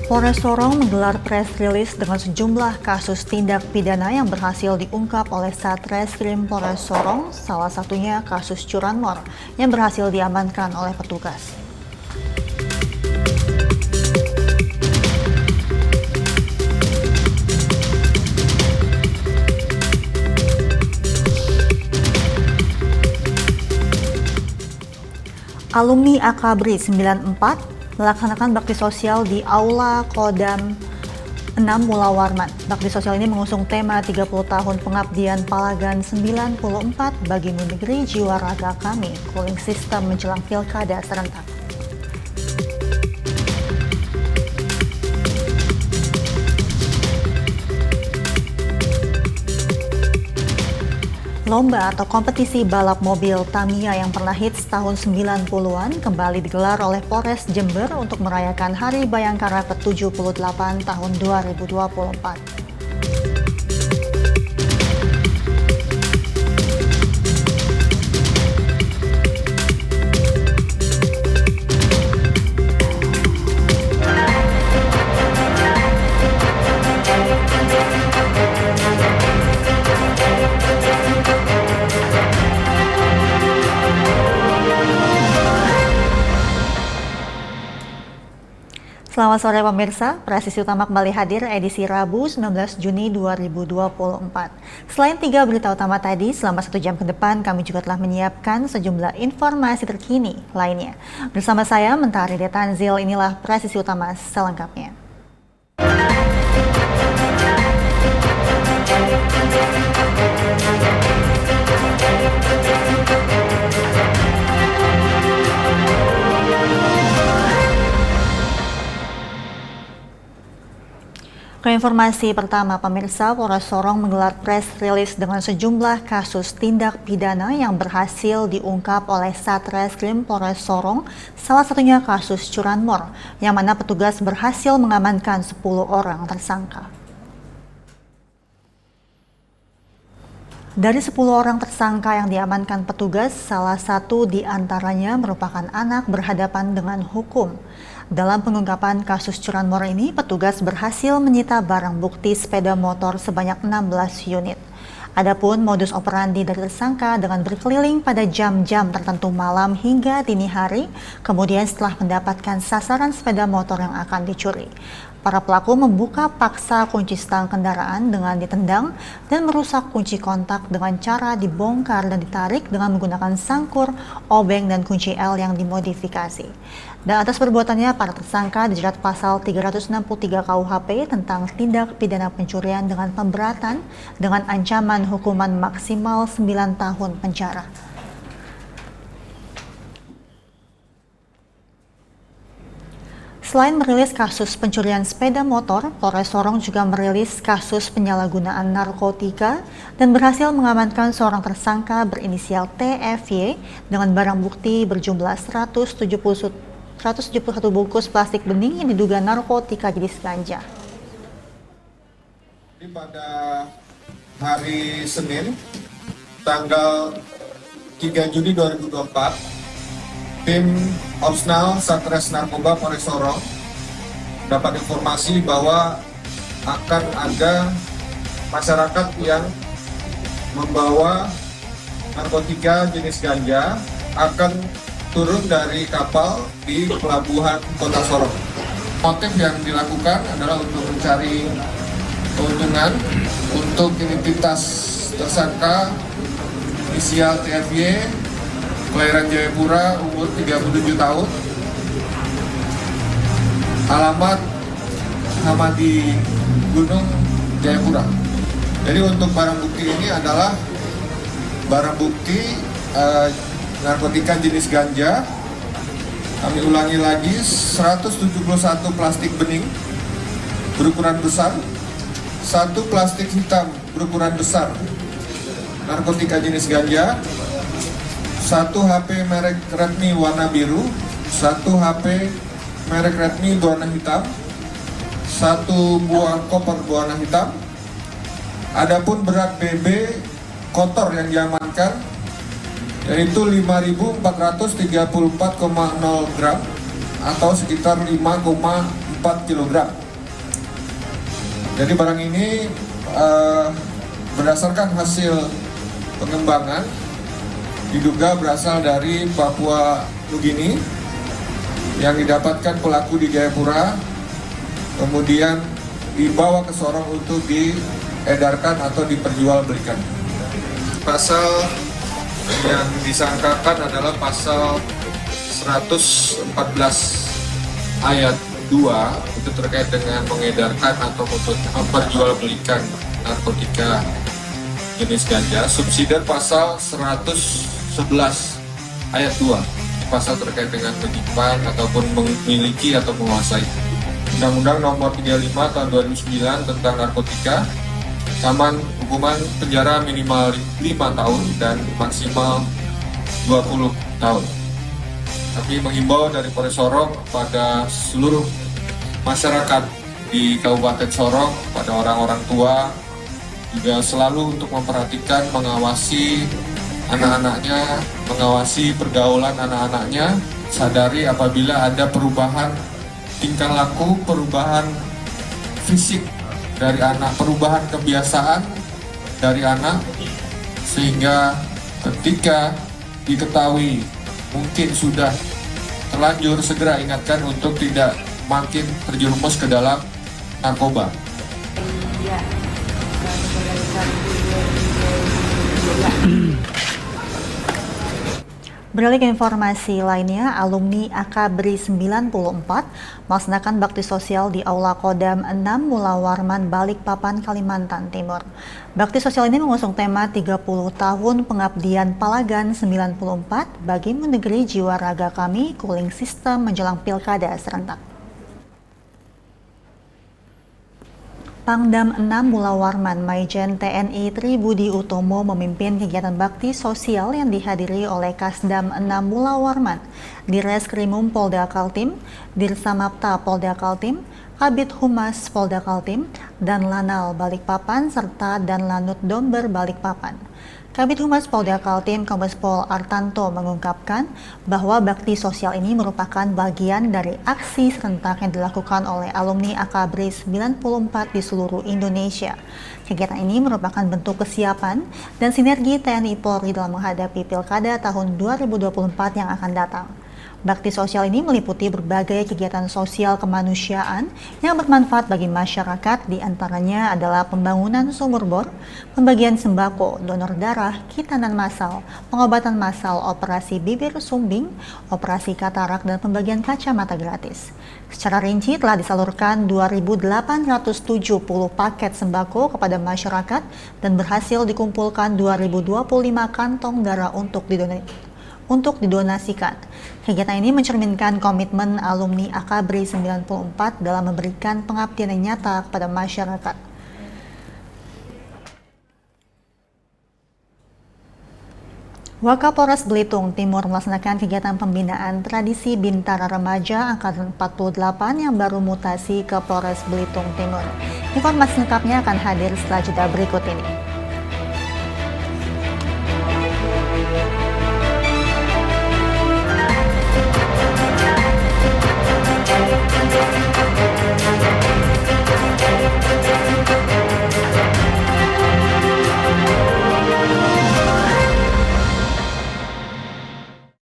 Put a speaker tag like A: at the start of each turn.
A: Polres Sorong menggelar press release dengan sejumlah kasus tindak pidana yang berhasil diungkap oleh Satreskrim Polres Sorong, salah satunya kasus curanmor yang berhasil diamankan oleh petugas. Alumni Akabri 94 melaksanakan bakti sosial di Aula Kodam 6 Mula Warman. Bakti sosial ini mengusung tema 30 tahun pengabdian Palagan 94 bagi negeri jiwa raga kami, cooling system menjelang pilkada serentak. Lomba atau kompetisi balap mobil Tamiya yang pernah hits tahun 90-an kembali digelar oleh Polres Jember untuk merayakan Hari Bayangkara ke-78 tahun 2024. Selamat sore pemirsa, Presisi Utama kembali hadir edisi Rabu 19 Juni 2024. Selain 3 berita utama tadi, selama 1 jam ke depan kami juga telah menyiapkan sejumlah informasi terkini lainnya. Bersama saya, Mentari Detanzil, inilah Presisi Utama selengkapnya. Ke informasi pertama, pemirsa, Polres Sorong menggelar press release dengan sejumlah kasus tindak pidana yang berhasil diungkap oleh Satreskrim Polres Sorong, salah satunya kasus curanmor, yang mana petugas berhasil mengamankan 10 orang tersangka. Dari 10 orang tersangka yang diamankan petugas, salah satu di antaranya merupakan anak berhadapan dengan hukum. Dalam pengungkapan kasus curanmor ini, petugas berhasil menyita barang bukti sepeda motor sebanyak 16 unit. Adapun modus operandi dari tersangka dengan berkeliling pada jam-jam tertentu malam hingga dini hari, kemudian setelah mendapatkan sasaran sepeda motor yang akan dicuri. Para pelaku membuka paksa kunci stang kendaraan dengan ditendang dan merusak kunci kontak dengan cara dibongkar dan ditarik dengan menggunakan sangkur, obeng, dan kunci L yang dimodifikasi. Dan atas perbuatannya, para tersangka dijerat pasal 363 KUHP tentang tindak pidana pencurian dengan pemberatan dengan ancaman hukuman maksimal 9 tahun penjara. Selain merilis kasus pencurian sepeda motor, Polres Sorong juga merilis kasus penyalahgunaan narkotika dan berhasil mengamankan seorang tersangka berinisial TFY dengan barang bukti berjumlah 171 bungkus plastik bening yang diduga narkotika jenis ganja.
B: Pada hari Senin, tanggal 3 Juni 2024, tim Opsnal Satres Narkoba Polres Sorong dapat informasi bahwa akan ada masyarakat yang membawa narkotika jenis ganja akan turun dari kapal di pelabuhan Kota Sorong. Motif yang dilakukan adalah untuk mencari keuntungan untuk identitas tersangka inisial TFY, kelahiran Jayapura, umur 37 tahun, alamat sama di Gunung Jayapura. Jadi untuk barang bukti ini adalah barang bukti narkotika jenis ganja. Kami ulangi lagi, 171 plastik bening berukuran besar, 1 plastik hitam berukuran besar narkotika jenis ganja, 1 HP merek Redmi warna biru, 1 HP merek Redmi berwarna hitam, 1 buah koper berwarna hitam. Adapun berat BB kotor yang diamankan yaitu 5.434,0 gram atau sekitar 5,4 4 kg. Jadi barang ini berdasarkan hasil pengembangan diduga berasal dari Papua Nugini yang didapatkan pelaku di Jayapura, kemudian dibawa ke Sorong untuk diedarkan atau diperjualbelikan. Pasal yang disangkakan adalah pasal 114 ayat 2 itu terkait dengan mengedarkan atau memperjualbelikan narkotika jenis ganja. Subsidiar pasal 111 ayat 2, pasal terkait dengan menyimpan ataupun memiliki atau menguasai. Undang-Undang Nomor 35 Tahun 2009 tentang narkotika, ancaman hukuman penjara minimal 5 tahun dan maksimal 20 tahun. Kami menghimbau dari Polres Sorong pada seluruh masyarakat di Kabupaten Sorong, pada orang-orang tua, juga selalu untuk memperhatikan, mengawasi anak-anaknya, mengawasi pergaulan anak-anaknya, sadari apabila ada perubahan tingkah laku, perubahan fisik dari anak, perubahan kebiasaan dari anak, sehingga ketika diketahui mungkin sudah terlanjur, segera ingatkan untuk tidak makin terjerumus ke dalam narkoba.
A: Beralih ke informasi lainnya, alumni Akabri 94 melaksanakan bakti sosial di Aula Kodam 6 Mula Warman, Balikpapan, Kalimantan Timur. Bakti sosial ini mengusung tema 30 tahun pengabdian Palagan 94 bagi menegeri jiwa raga kami, cooling system menjelang pilkada serentak. Pangdam 6 Mula Warman Maijen TNI Tri Budi Utomo memimpin kegiatan bakti sosial yang dihadiri oleh Kasdam 6 Mula Warman, Direskrimum Polda Kaltim, Dirsamapta Polda Kaltim, Kabid Humas Polda Kaltim, dan Lanal Balikpapan serta Danlanut Domber Balikpapan. Kabid Humas Polda Kaltim Kombes Pol Artanto mengungkapkan bahwa bakti sosial ini merupakan bagian dari aksi serentak yang dilakukan oleh alumni Akabri 94 di seluruh Indonesia. Kegiatan ini merupakan bentuk kesiapan dan sinergi TNI Polri dalam menghadapi Pilkada tahun 2024 yang akan datang. Bakti sosial ini meliputi berbagai kegiatan sosial kemanusiaan yang bermanfaat bagi masyarakat, diantaranya adalah pembangunan sumur bor, pembagian sembako, donor darah, kitanan massal, pengobatan massal, operasi bibir sumbing, operasi katarak, dan pembagian kacamata gratis. Secara rinci telah disalurkan 2.870 paket sembako kepada masyarakat dan berhasil dikumpulkan 2.025 kantong darah untuk didonasikan. Kegiatan ini mencerminkan komitmen alumni Akabri 94 dalam memberikan pengabdian yang nyata kepada masyarakat. Wakapolres Belitung Timur melaksanakan kegiatan pembinaan tradisi Bintara Remaja Angkatan 48 yang baru mutasi ke Polres Belitung Timur. Informasi lengkapnya akan hadir setelah jeda berikut ini.